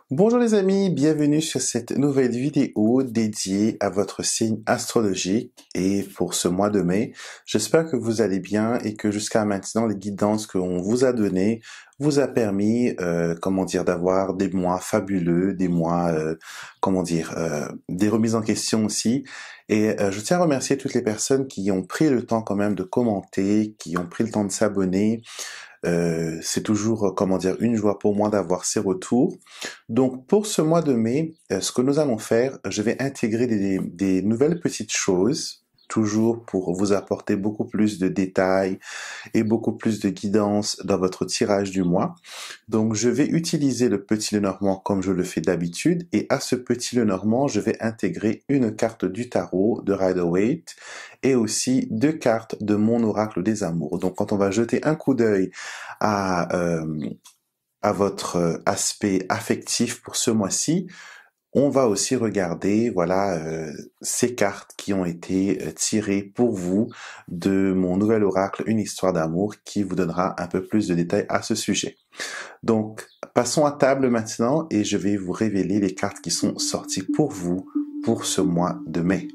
Bonjour les amis, bienvenue sur cette nouvelle vidéo dédiée à votre signe astrologique et pour ce mois de mai. J'espère que vous allez bien et que jusqu'à maintenant les guidances qu'on vous a données vous a permis, d'avoir des mois fabuleux, des mois, des remises en question aussi. Et je tiens à remercier toutes les personnes qui ont pris le temps quand même de commenter, qui ont pris le temps de s'abonner. C'est toujours, une joie pour moi d'avoir ces retours. Donc, pour ce mois de mai, ce que nous allons faire, je vais intégrer des nouvelles petites choses, toujours pour vous apporter beaucoup plus de détails et beaucoup plus de guidance dans votre tirage du mois. Donc, je vais utiliser le petit Lenormand comme je le fais d'habitude, et à ce petit Lenormand, je vais intégrer une carte du tarot de Rider-Waite et aussi 2 cartes de mon oracle des amours. Donc, quand on va jeter un coup d'œil à, à votre aspect affectif pour ce mois-ci, on va aussi regarder, ces cartes qui ont été tirées pour vous de mon nouvel oracle, une histoire d'amour, qui vous donnera un peu plus de détails à ce sujet. Donc, passons à table maintenant et je vais vous révéler les cartes qui sont sorties pour vous pour ce mois de mai.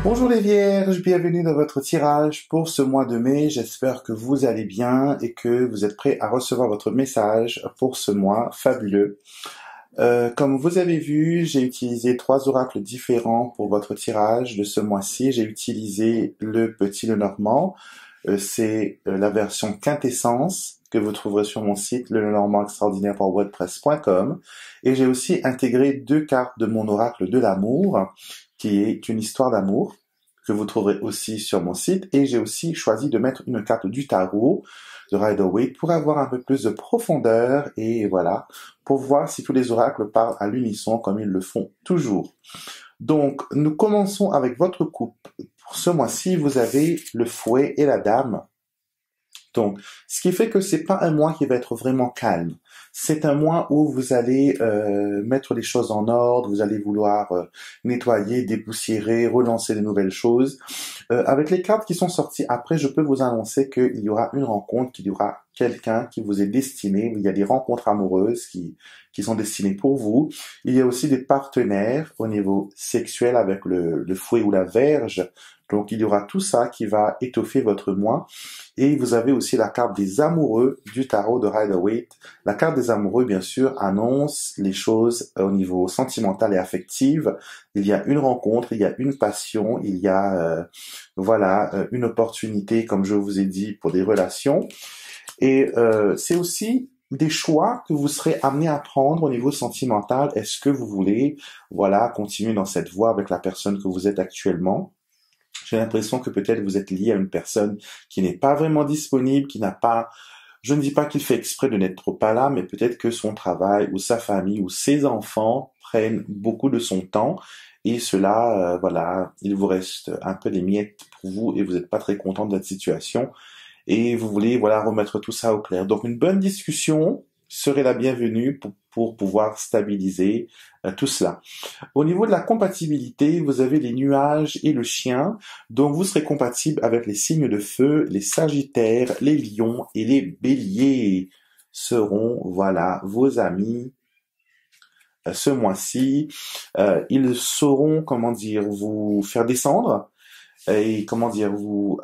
Bonjour les Vierges, bienvenue dans votre tirage pour ce mois de mai. J'espère que vous allez bien et que vous êtes prêts à recevoir votre message pour ce mois fabuleux. Comme vous avez vu, j'ai utilisé 3 oracles différents pour votre tirage de ce mois-ci. J'ai utilisé le petit Lenormand, c'est la version quintessence que vous trouverez sur mon site lenormandextraordinaire.wordpress.com, et j'ai aussi intégré 2 cartes de mon oracle de l'amour, qui est une histoire d'amour, que vous trouverez aussi sur mon site, et j'ai aussi choisi de mettre une carte du tarot de Rider-Waite pour avoir un peu plus de profondeur, et voilà, pour voir si tous les oracles parlent à l'unisson comme ils le font toujours. Donc, nous commençons avec votre couple. Pour ce mois-ci, vous avez le fouet et la dame. Donc, ce qui fait que c'est pas un mois qui va être vraiment calme. C'est un mois où vous allez mettre les choses en ordre, vous allez vouloir nettoyer, dépoussiérer, relancer de nouvelles choses. Avec les cartes qui sont sorties après, je peux vous annoncer qu'il y aura une rencontre, qu'il y aura quelqu'un qui vous est destiné. Il y a des rencontres amoureuses qui sont destinées pour vous. Il y a aussi des partenaires au niveau sexuel avec le fouet ou la verge. Donc, il y aura tout ça qui va étoffer votre mois. Et vous avez aussi la carte des amoureux du tarot de Rider-Waite. La carte des amoureux, bien sûr, annonce les choses au niveau sentimental et affectif. Il y a une rencontre, il y a une passion, il y a une opportunité, comme je vous ai dit, pour des relations. Et c'est aussi des choix que vous serez amené à prendre au niveau sentimental. Est-ce que vous voulez, continuer dans cette voie avec la personne que vous êtes actuellement? J'ai l'impression que peut-être vous êtes lié à une personne qui n'est pas vraiment disponible, qui n'a pas... Je ne dis pas qu'il fait exprès de n'être pas là, mais peut-être que son travail ou sa famille ou ses enfants prennent beaucoup de son temps. Et cela, il vous reste un peu des miettes pour vous et vous n'êtes pas très content de cette situation. Et vous voulez, remettre tout ça au clair. Donc, une bonne discussion serait la bienvenue pour pouvoir stabiliser tout cela. Au niveau de la compatibilité, vous avez les nuages et le chien, donc vous serez compatible avec les signes de feu, les sagittaires, les lions et les béliers seront, vos amis ce mois-ci. Ils sauront, vous faire descendre et vous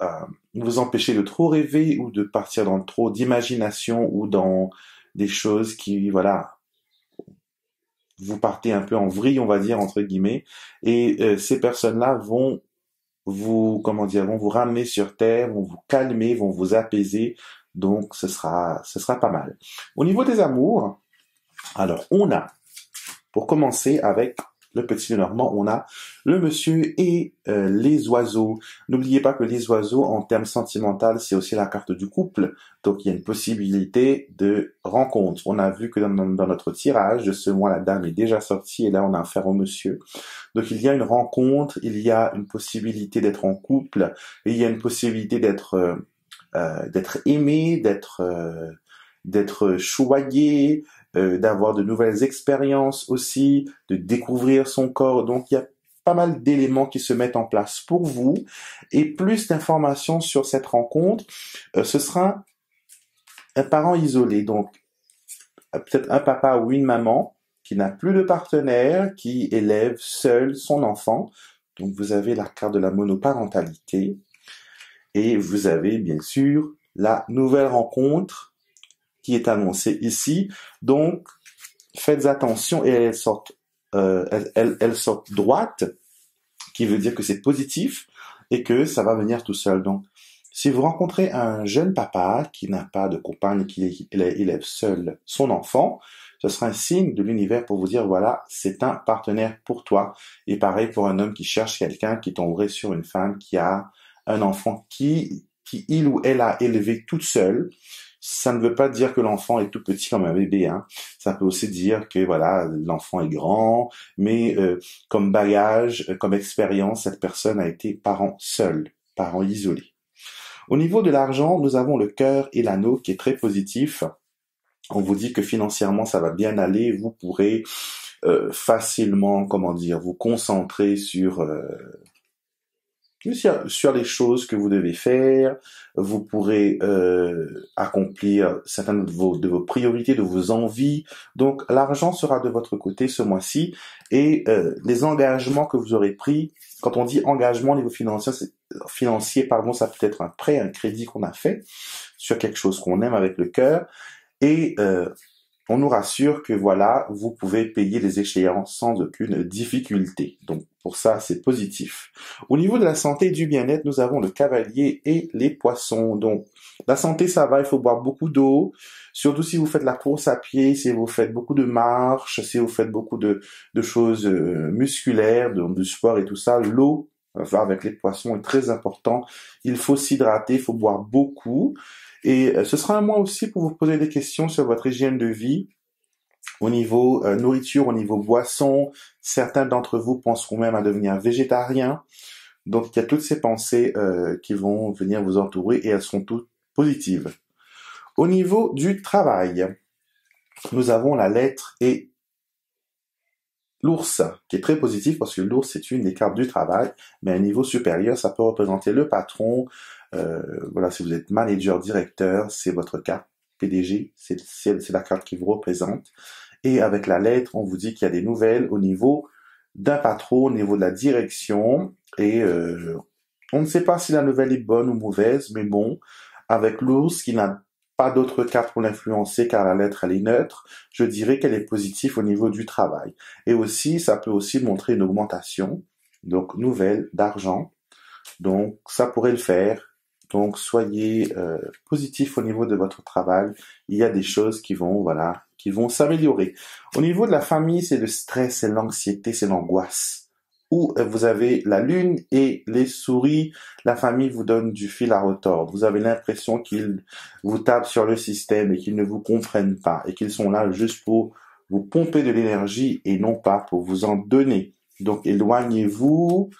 empêcher de trop rêver ou de partir dans trop d'imagination ou dans des choses qui, vous partez un peu en vrille, on va dire, entre guillemets, et ces personnes-là vont vous ramener sur terre, vont vous calmer, vont vous apaiser, donc ce sera pas mal. Au niveau des amours, alors on a, pour commencer avec le petit Lenormand, on a le monsieur et les oiseaux. N'oubliez pas que les oiseaux, en termes sentimentaux, c'est aussi la carte du couple. Donc, il y a une possibilité de rencontre. On a vu que dans notre tirage de ce mois, la dame est déjà sortie et là, on a affaire au monsieur. Donc, il y a une rencontre, il y a une possibilité d'être en couple, et il y a une possibilité d'être aimé, d'être d'être choyé, d'avoir de nouvelles expériences aussi, de découvrir son corps. Donc, il y a pas mal d'éléments qui se mettent en place pour vous. Et plus d'informations sur cette rencontre, ce sera un parent isolé. Donc, peut-être un papa ou une maman qui n'a plus de partenaire, qui élève seul son enfant. Donc, vous avez la carte de la monoparentalité. Et vous avez, bien sûr, la nouvelle rencontre qui est annoncée ici. Donc, faites attention et elles sortent droite, qui veut dire que c'est positif et que ça va venir tout seul. Donc, si vous rencontrez un jeune papa qui n'a pas de compagne, qui élève seul son enfant, ce sera un signe de l'univers pour vous dire, voilà, c'est un partenaire pour toi. Et pareil pour un homme qui cherche quelqu'un, qui tomberait sur une femme qui a un enfant qui il ou elle a élevé toute seule. Ça ne veut pas dire que l'enfant est tout petit comme un bébé, hein. Ça peut aussi dire que voilà, l'enfant est grand, mais comme bagage, comme expérience, cette personne a été parent seul, parent isolé. Au niveau de l'argent, nous avons le cœur et l'anneau qui est très positif. On vous dit que financièrement, ça va bien aller. Vous pourrez facilement, vous concentrer sur les choses que vous devez faire. Vous pourrez accomplir certaines de vos priorités, de vos envies. Donc, l'argent sera de votre côté ce mois-ci. Et les engagements que vous aurez pris, quand on dit engagement au niveau financier, ça peut être un prêt, un crédit qu'on a fait sur quelque chose qu'on aime avec le cœur. Et on nous rassure que voilà, vous pouvez payer les échéances sans aucune difficulté. Donc pour ça, c'est positif. Au niveau de la santé et du bien-être, nous avons le cavalier et les poissons. Donc la santé, ça va, il faut boire beaucoup d'eau, surtout si vous faites la course à pied, si vous faites beaucoup de marches, si vous faites beaucoup de choses musculaires, du sport et tout ça. L'eau, avec les poissons, est très important. Il faut s'hydrater, il faut boire beaucoup. Et ce sera un mois aussi pour vous poser des questions sur votre hygiène de vie, au niveau nourriture, au niveau boisson. Certains d'entre vous penseront même à devenir végétarien. Donc, il y a toutes ces pensées qui vont venir vous entourer et elles sont toutes positives. Au niveau du travail, nous avons la lettre et l'ours, qui est très positif parce que l'ours, c'est une des cartes du travail, mais à un niveau supérieur, ça peut représenter le patron. Voilà, si vous êtes manager, directeur, c'est votre carte. PDG, c'est la carte qui vous représente. Et avec la lettre, on vous dit qu'il y a des nouvelles au niveau d'un patron, au niveau de la direction. Et on ne sait pas si la nouvelle est bonne ou mauvaise, mais bon, avec l'ours qui n'a pas d'autres cartes pour l'influencer car la lettre elle est neutre, je dirais qu'elle est positive au niveau du travail. Et aussi, ça peut aussi montrer une augmentation, donc nouvelle d'argent. Donc ça pourrait le faire. Donc soyez positif au niveau de votre travail. Il y a des choses qui vont s'améliorer. Au niveau de la famille, c'est le stress, c'est l'anxiété, c'est l'angoisse. Où vous avez la lune et les souris, la famille vous donne du fil à retordre. Vous avez l'impression qu'ils vous tapent sur le système et qu'ils ne vous comprennent pas et qu'ils sont là juste pour vous pomper de l'énergie et non pas pour vous en donner. Donc éloignez-vous,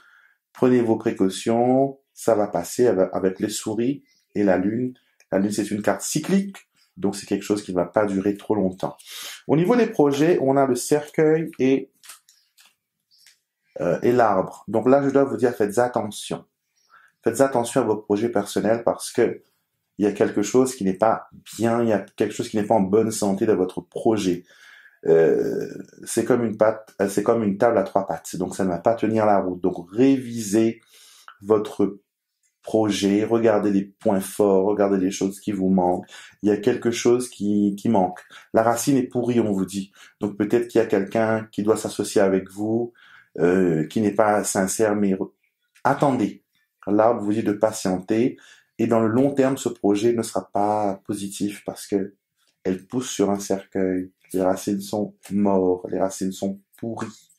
prenez vos précautions, ça va passer avec les souris et la lune. La lune, c'est une carte cyclique, donc c'est quelque chose qui ne va pas durer trop longtemps. Au niveau des projets, on a le cercueil et l'arbre. Donc là, je dois vous dire, faites attention. Faites attention à vos projets personnels parce que il y a quelque chose qui n'est pas bien, il y a quelque chose qui n'est pas en bonne santé dans votre projet. C'est comme une table à trois pattes. Donc ça ne va pas tenir la route. Donc révisez votre projet, regardez les points forts, regardez les choses qui vous manquent. Il y a quelque chose qui manque. La racine est pourrie, on vous dit. Donc peut-être qu'il y a quelqu'un qui doit s'associer avec vous, qui n'est pas sincère, mais attendez. L'arbre vous dit de patienter. Et dans le long terme, ce projet ne sera pas positif parce que elle pousse sur un cercueil. Les racines sont mortes, les racines sont pourries.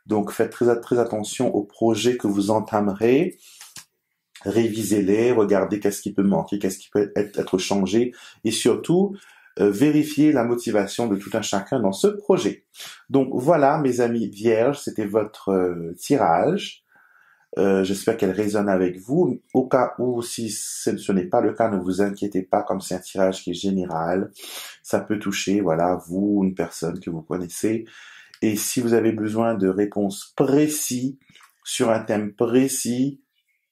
Donc faites très attention aux projets que vous entamerez. Révisez-les, regardez qu'est-ce qui peut manquer, qu'est-ce qui peut être changé. Et surtout, vérifiez la motivation de tout un chacun dans ce projet. Donc voilà, mes amis vierges, c'était votre tirage. J'espère qu'elle résonne avec vous. Au cas où, si ce n'est pas le cas, ne vous inquiétez pas, comme c'est un tirage qui est général, ça peut toucher, voilà, vous, une personne que vous connaissez. Et si vous avez besoin de réponses précises sur un thème précis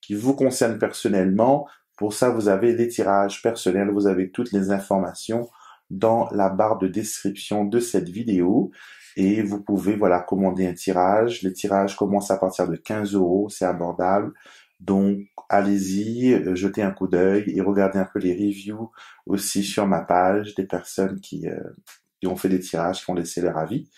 qui vous concerne personnellement, pour ça, vous avez des tirages personnels, vous avez toutes les informations dans la barre de description de cette vidéo. Et vous pouvez, voilà, commander un tirage. Les tirages commencent à partir de 15 €, c'est abordable. Donc, allez-y, jetez un coup d'œil et regardez un peu les reviews aussi sur ma page des personnes qui ont fait des tirages, qui ont laissé leur avis.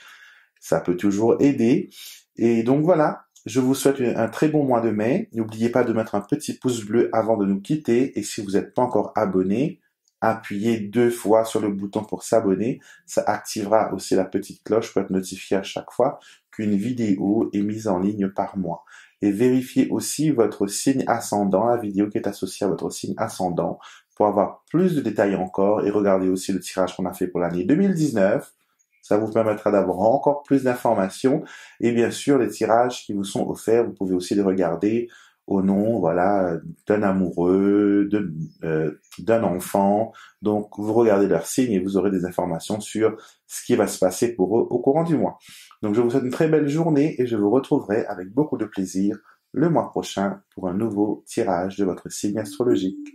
Ça peut toujours aider. Et donc voilà, je vous souhaite un très bon mois de mai. N'oubliez pas de mettre un petit pouce bleu avant de nous quitter. Et si vous n'êtes pas encore abonné, appuyez 2 fois sur le bouton pour s'abonner. Ça activera aussi la petite cloche pour être notifié à chaque fois qu'une vidéo est mise en ligne par mois. Et vérifiez aussi votre signe ascendant, la vidéo qui est associée à votre signe ascendant, pour avoir plus de détails encore. Et regardez aussi le tirage qu'on a fait pour l'année 2019. Ça vous permettra d'avoir encore plus d'informations. Et bien sûr, les tirages qui vous sont offerts, vous pouvez aussi les regarder au nom, voilà, d'un amoureux, d'un enfant. Donc, vous regardez leurs signes et vous aurez des informations sur ce qui va se passer pour eux au courant du mois. Donc, je vous souhaite une très belle journée et je vous retrouverai avec beaucoup de plaisir le mois prochain pour un nouveau tirage de votre signe astrologique.